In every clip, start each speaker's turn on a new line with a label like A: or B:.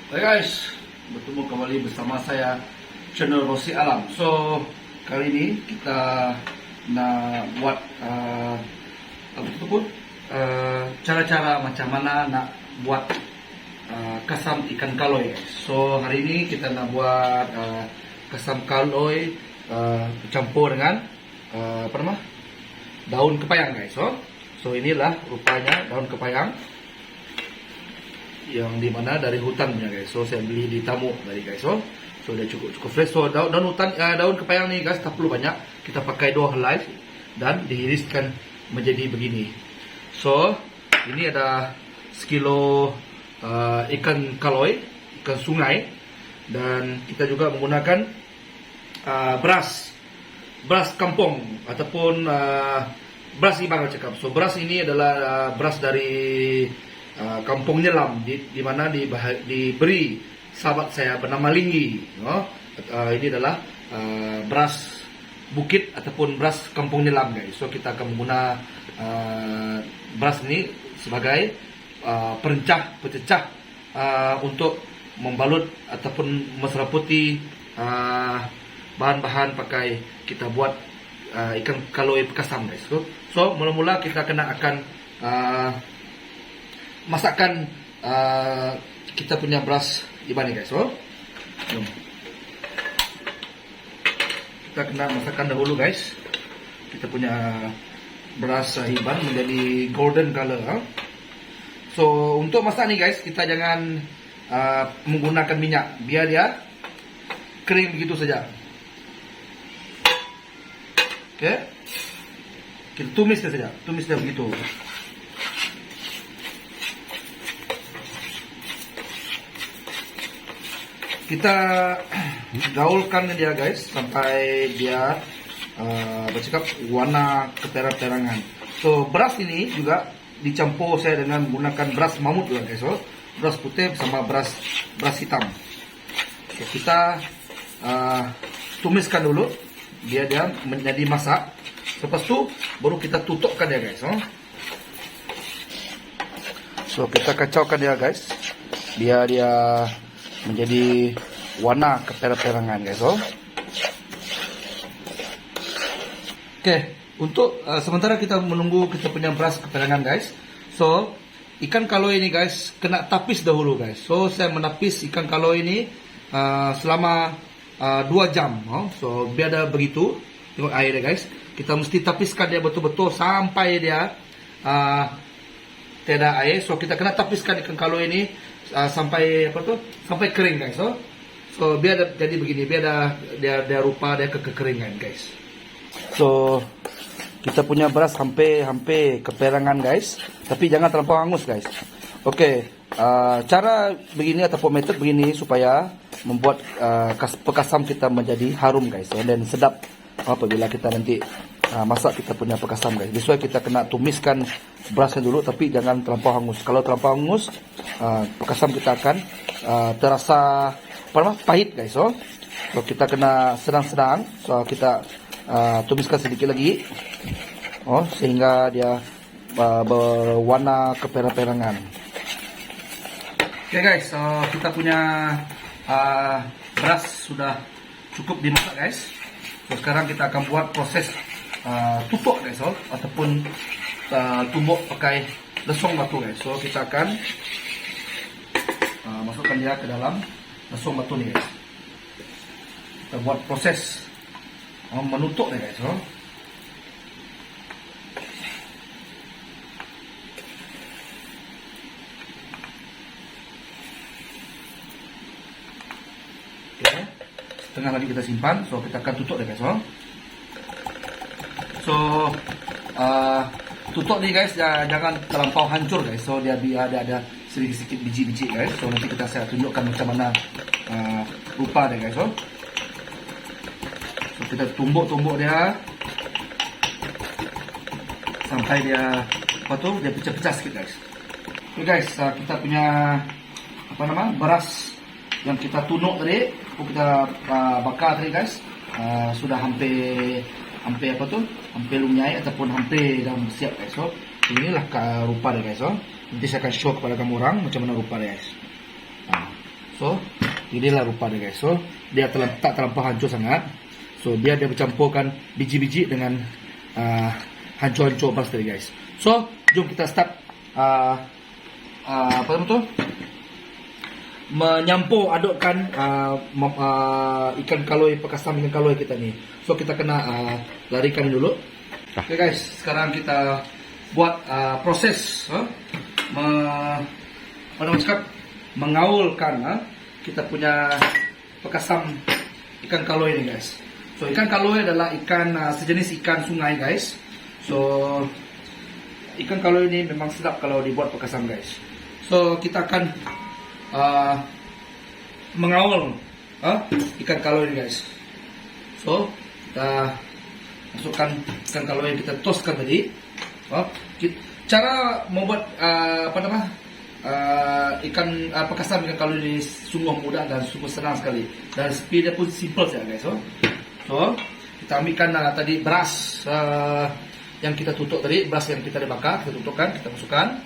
A: Hai guys, bertemu kembali bersama saya channel Rossi Alam. So kali ini kita nak buat cara-cara macam mana nak buat kasam ikan kaloi. So hari ini kita nak buat kasam kaloi campur dengan daun kepayang guys. So inilah rupanya daun kepayang yang dimana dari hutan punya guys. So saya beli di Tamu tadi guys. So udah cukup fresh. So daun kepayang nih guys tak perlu banyak. Kita pakai 2 helai dan diiriskan menjadi begini. So ini ada sekilo ikan kaloi, ikan sungai, dan kita juga menggunakan beras kampung ataupun beras ibang cakap. So beras ini adalah beras dari Kampung Nyelam, di mana diberi sahabat saya bernama Linggi. Ini adalah beras bukit ataupun beras Kampung Nyelam guys. So kita akan menggunakan beras ini sebagai pececah untuk membalut ataupun mesraputi bahan-bahan pakai kita buat ikan kaloi kasam guys. So mula-mula kita akan masakkan kita punya beras iban nih guys. Kita kena masakkan dahulu guys. Kita punya beras iban menjadi golden color. So untuk masak nih guys, kita jangan menggunakan minyak, biar dia kering begitu saja. Oke, kita tumis dia saja, tumis dia begitu. Kita gaulkan dia guys sampai dia bercakap warna keterang-terangan. So beras ini juga dicampur saya dengan menggunakan beras mamut juga guys. So beras putih sama beras hitam. So, kita tumiskan dulu biar dia menjadi masak. Lepas tu baru kita tutupkan dia guys. So kita kacaukan dia guys biar dia menjadi warna keterang-terangan guys. Oke, untuk sementara kita menunggu kita punya beras keterangan guys. So ikan kaloi ini guys kena tapis dahulu guys. So saya menapis ikan kaloi ini selama 2 jam. So biar ada begitu, tengok air dia guys. Kita mesti tapiskan dia betul-betul sampai dia tidak air. So kita kena tapiskan ikan kaloi ini sampai sampai kering guys. So biar jadi begini, biar dia rupa dia kekeringan guys. So kita punya beras hampir keperangan guys, tapi jangan terlalu hangus guys. Oke, cara begini ataupun metode begini supaya membuat pekasam kita menjadi harum guys, dan sedap apabila kita nanti masak kita punya pekasam guys. Biasanya kita kena tumiskan berasnya dulu, tapi jangan terlampau hangus. Kalau terlampau hangus, pekasam kita akan terasa pahit guys. So kita kena sedang-sedang. So kita tumiskan sedikit lagi, sehingga dia berwarna keperang-perangan. Oke guys, kita punya beras sudah cukup dimasak guys. So sekarang kita akan buat proses tutuk guys, ataupun tumbuk pakai lesung batu guys. So kita akan masukkan dia ke dalam lesung batu nih guys. Kita buat proses menutup nih guys. Oke, setengah lagi kita simpan. So kita akan tutup nih guys. So tutup nih guys, jangan terlampau hancur guys. So dia biar ada sedikit-sedikit biji-biji guys. So nanti saya tunjukkan macam mana rupa dia guys. So kita tumbuk dia sampai dia dia pecah-pecah sedikit guys. Oke guys, kita punya beras yang kita tunuk tadi, kita bakar tadi guys, sudah hampir lunyai ataupun hampir dah siap guys. So inilah rupa dia guys. Nanti saya akan show kepada kamu orang macam mana rupa dia guys. So inilah rupa dia guys. So dia tak terlampau hancur sangat. So dia bercampurkan biji-biji dengan hancur-hancur beras tadi guys. So jom kita start apa nama tu, menyampur adukkan ikan kaloi, pekasam ikan kaloi kita ni. So kita kena larikan dulu. Okay guys, sekarang kita buat proses apa nama cakap, mengaulkan kita punya pekasam ikan kaloi ni guys. So ikan kaloi adalah ikan sejenis ikan sungai guys. So ikan kaloi ini memang sedap kalau dibuat pekasam guys. So kita akan mengaul ikan kaloi ini guys. So kita masukkan ikan kaloi yang kita toskan tadi. Cara membuat ikan pekasam ikan kaloi ini sungguh mudah dan sungguh senang sekali, dan speednya pun simple saja guys. So kita ambilkan tadi beras yang kita tutup tadi, beras yang kita dibakar, kita tutupkan, kita masukkan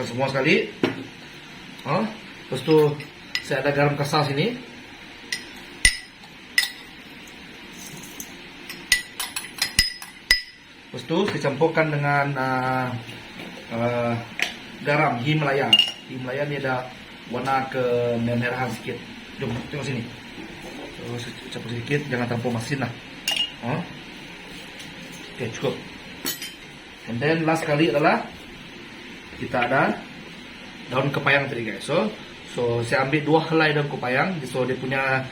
A: semua sekali. Lepas tu saya ada garam kasar sini. Lepas tu dicampurkan dengan garam Himalaya. Himalaya ni ada warna kemerahan sikit. Jom tengok sini. So campur sedikit, jangan campur masin lah. Okay, cukup. And then last kali adalah kita ada daun kepayang tadi guys. So saya ambil 2 helai daun kepayang. So dia punya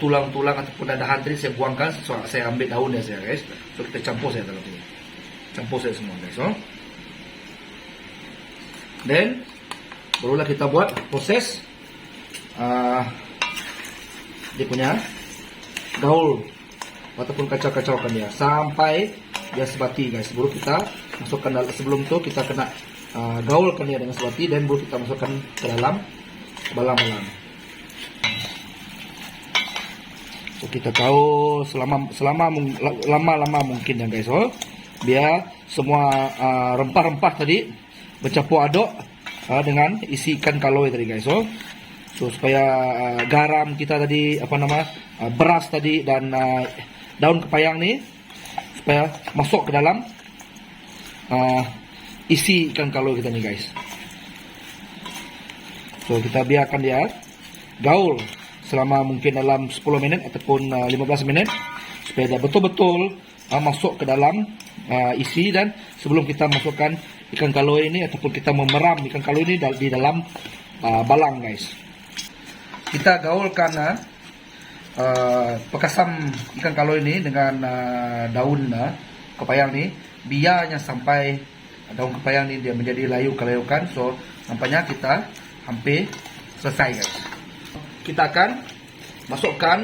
A: tulang-tulang ataupun dadahan tadi saya buangkan. So saya ambil daunnya saya guys. So kita campur saya dalam sini. Campur saya semua guys. Then barulah kita buat proses dia punya gaul ataupun kacau-kacaukan dia sampai dia sebati guys. Baru kita masukkan, sebelum tu kita kena gaulkan dia dengan sebati, dan baru kita masukkan ke dalam balang-balang. So kita gaul lama-lama mungkin ya guys. Biar semua rempah-rempah tadi bercampur aduk dengan isi ikan kaloi tadi guys. So supaya garam kita tadi, beras tadi dan daun kepayang ni supaya masuk ke dalam isi ikan kaloi kita ni guys. So kita biarkan dia gaul selama mungkin dalam 10 minit ataupun 15 minit supaya dia betul-betul masuk ke dalam isi, dan sebelum kita masukkan ikan kaloi ini ataupun kita memeram ikan kaloi ini di dalam balang guys. Kita gaulkan pekasam ikan kaloi ini dengan daun kepayang ni, biarnya sampai daun kepayang ni dia menjadi layu-kelayukan. So nampaknya kita hampir selesai guys. Kita akan masukkan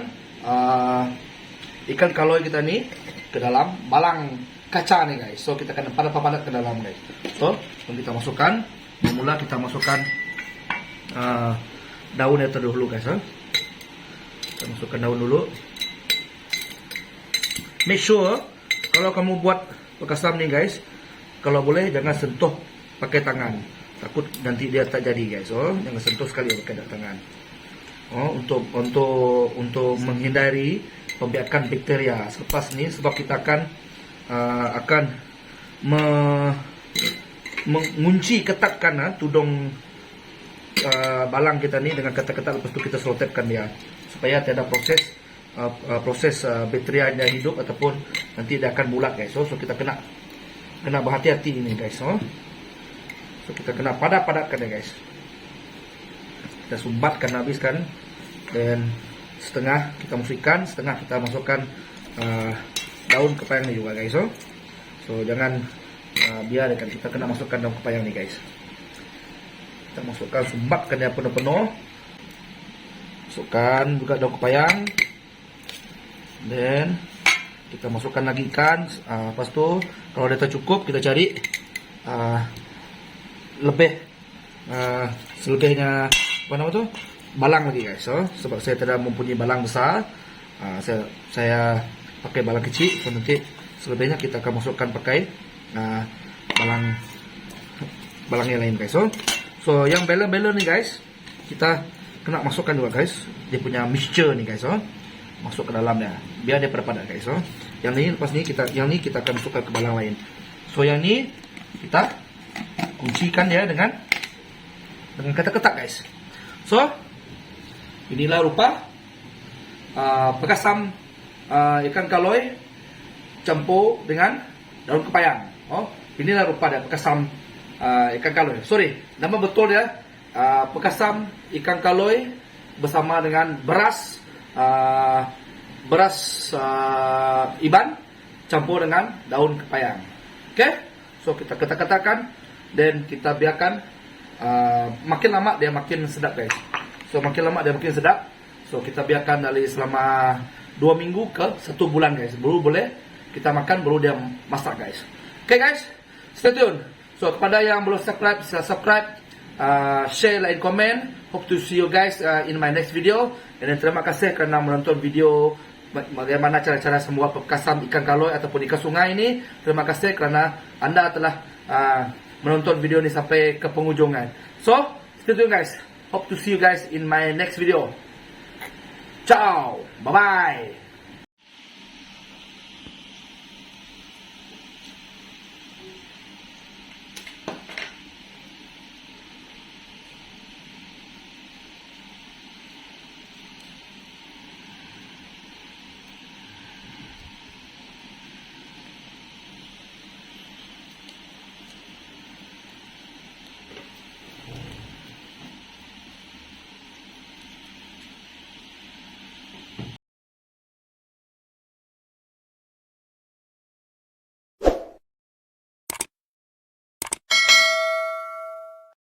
A: ikan kaloi kita ni ke dalam balang kaca ni guys. So kita akan padat-padat ke dalam guys. So kita masukkan, mula kita masukkan daunnya terdahulu guys. Kita masukkan daun dulu. Make sure kalau kamu buat pekasam ni guys, kalau boleh jangan sentuh pakai tangan, takut nanti dia tak jadi guys. Jangan sentuh sekali pakai tangan. Untuk menghindari pembiakan bakteria selepas ni, sebab kita akan mengunci ketatkan tudung balang kita ni dengan ketat-ketat. Lepas tu kita selotepkan dia supaya tidak ada proses bakterianya hidup ataupun nanti dia akan bulat guys. So kita kena berhati-hati ini guys. So kita kena padat-padatkan dia guys. Kita sumbatkan, habiskan, dan setengah kita musihkan, setengah kita masukkan daun kepayang ni juga guys. So jangan biarkan, kita kena masukkan daun kepayang ni guys. Kita masukkan, sumbatkan dia penuh-penuh. Masukkan juga daun kepayang. Dan kita masukkan lagi ikan. Lepas tu kalau dia tak cukup, kita cari selebihnya balang lagi guys. Sebab saya tidak mempunyai balang besar, saya pakai balang kecil. So nanti selebihnya kita akan masukkan pakai balang yang lain guys. So yang bela-bela nih guys, kita kena masukkan juga guys, dia punya mixture nih guys, masuk ke dalamnya, biar dia padat guys. Yang ini lepas ini kita akan masukkan ke balang lain. So yang ini kita kuncikan dia dengan ketak-ketak guys. So inilah rupa pekasam ikan kaloi campur dengan daun kepayang. Inilah rupa dia pekasam ikan kaloi. Sorry, nama betul dia pekasam ikan kaloi bersama dengan beras iban campur dengan daun kepayang. Okay, so kita ketak-ketakkan dan kita biarkan makin lama dia makin sedap guys. So makin lama dia makin sedap. So kita biarkan dari selama 2 minggu ke 1 bulan guys. Baru boleh kita makan, baru dia masak guys. Okay guys, stay tune. So kepada yang belum subscribe, sila subscribe, share, like, comment. Hope to see you guys in my next video. Dan terima kasih kerana menonton video bagaimana cara-cara semua pekasam ikan kaloi ataupun ikan sungai ini. Terima kasih kerana anda telah menonton video ini sampai ke penghujungan. So, stay tune guys. Hope to see you guys in my next video. Ciao, bye bye.